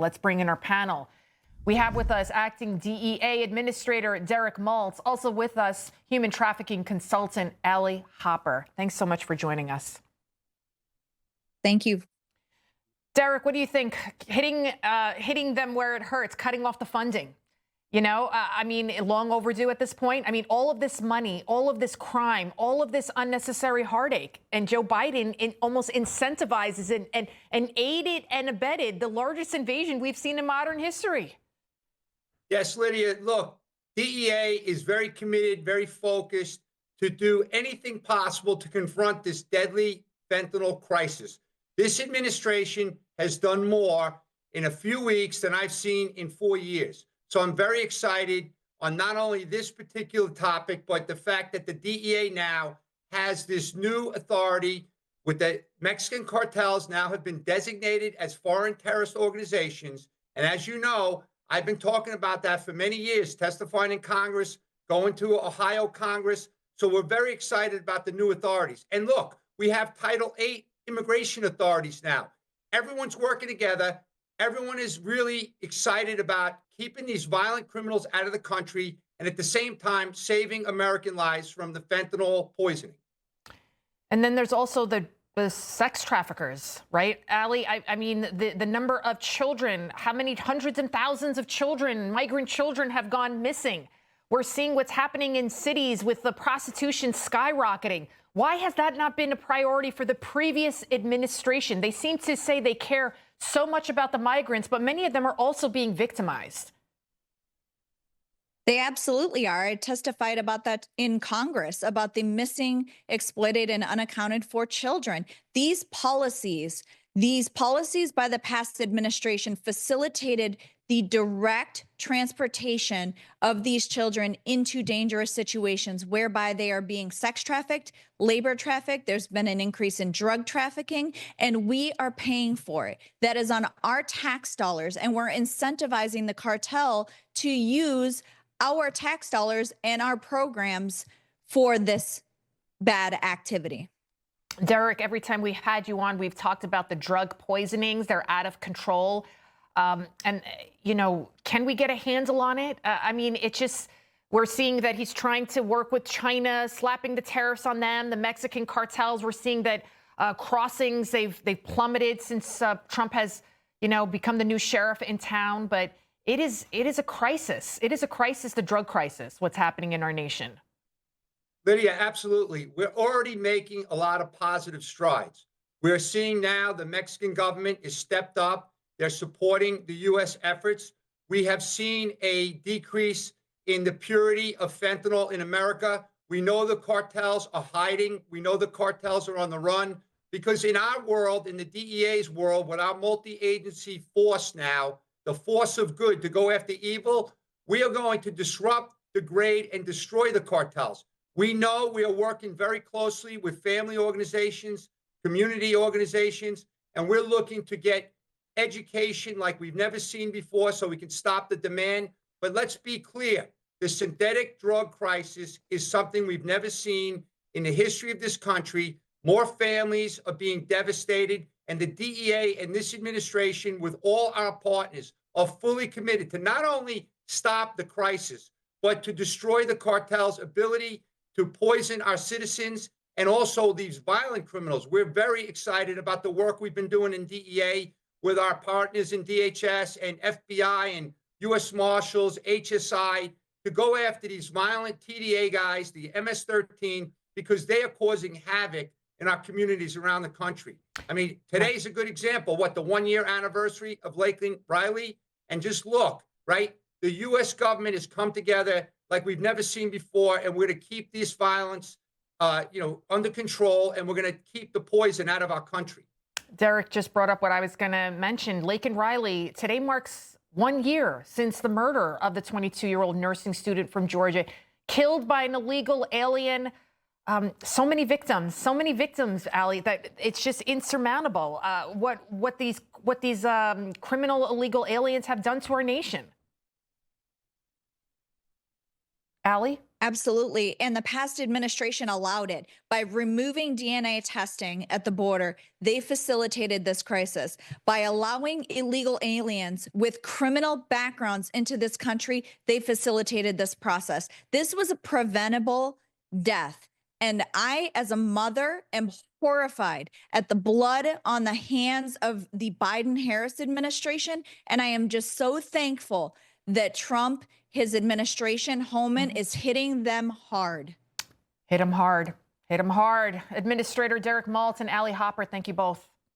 Let's bring in our panel. We have with us acting DEA Administrator Derek Maltz, also with us human trafficking consultant Allie Hopper. Thanks so much for joining us. Thank you. Derek, what do you think? Hitting them where it hurts, cutting off the funding. You know, I mean, long overdue at this point. I mean, all of this money, all of this crime, all of this unnecessary heartache. And Joe Biden almost incentivizes it and aided and abetted the largest invasion we've seen in modern history. Yes, Lydia, look, DEA is very committed, very focused to do anything possible to confront this deadly fentanyl crisis. This administration has done more in a few weeks than I've seen in 4 years. So I'm very excited on not only this particular topic, but the fact that the DEA now has this new authority with the Mexican cartels now have been designated as foreign terrorist organizations. And as you know, I've been talking about that for many years, testifying in Congress, going to Ohio Congress. So we're very excited about the new authorities. And look, we have Title VIII immigration authorities now. Everyone's working together. Everyone is really excited about keeping these violent criminals out of the country and at the same time saving American lives from the fentanyl poisoning. And then there's also the sex traffickers, right? Allie, I mean, the number of children, how many hundreds and thousands of children, migrant children have gone missing. We're seeing what's happening in cities with the prostitution skyrocketing. Why has that not been a priority for the previous administration? They seem to say they care so much about the migrants, but many of them are also being victimized. They absolutely are. I testified about that in Congress, about the missing, exploited, and unaccounted for children. These policies by the past administration facilitated the direct transportation of these children into dangerous situations whereby they are being sex trafficked, labor trafficked. There's been an increase in drug trafficking, and we are paying for it. That is on our tax dollars, and we're incentivizing the cartel to use our tax dollars and our programs for this bad activity. Derek, every time we had you on, we've talked about the drug poisonings. They're out of control. And, you know, can we get a handle on it? I mean, it's just, we're seeing that he's trying to work with China, slapping the tariffs on them, the Mexican cartels. We're seeing that crossings, they've plummeted since Trump has, you know, become the new sheriff in town. But it is a crisis. It is a crisis, the drug crisis, what's happening in our nation. Lydia, absolutely. We're already making a lot of positive strides. We're seeing now the Mexican government is stepped up. They're supporting the U.S. efforts. We have seen a decrease in the purity of fentanyl in America. We know the cartels are hiding. We know the cartels are on the run because in our world, in the DEA's world, with our multi-agency force now, the force of good to go after evil, we are going to disrupt, degrade, and destroy the cartels. We know we are working very closely with family organizations, community organizations, and we're looking to get education like we've never seen before so we can stop the demand. But let's be clear, the synthetic drug crisis is something we've never seen in the history of this country. More families are being devastated, and the DEA and this administration, with all our partners, are fully committed to not only stop the crisis, but to destroy the cartel's ability to poison our citizens and also these violent criminals. We're very excited about the work we've been doing in DEA with our partners in DHS and FBI and U.S. Marshals, HSI, to go after these violent TDA guys, the MS-13, because they are causing havoc in our communities around the country. I mean, today's a good example. The 1-year anniversary of Lakeland Riley? And just look, right? The U.S. government has come together like we've never seen before, and we're going to keep this violence, under control, and we're going to keep the poison out of our country. Derek just brought up what I was going to mention. Lakeland Riley, today marks 1 year since the murder of the 22-year-old nursing student from Georgia, killed by an illegal alien. So many victims, Allie, that it's just insurmountable what these criminal illegal aliens have done to our nation. Allie? Absolutely. And the past administration allowed it by removing DNA testing at the border. They facilitated this crisis by allowing illegal aliens with criminal backgrounds into this country. They facilitated this process. This was a preventable death. And I, as a mother, am horrified at the blood on the hands of the Biden-Harris administration. And I am just so thankful that Trump, his administration, Homan, is hitting them hard. Hit them hard. Hit them hard. Administrator Derek Maltz and Allie Hopper, thank you both.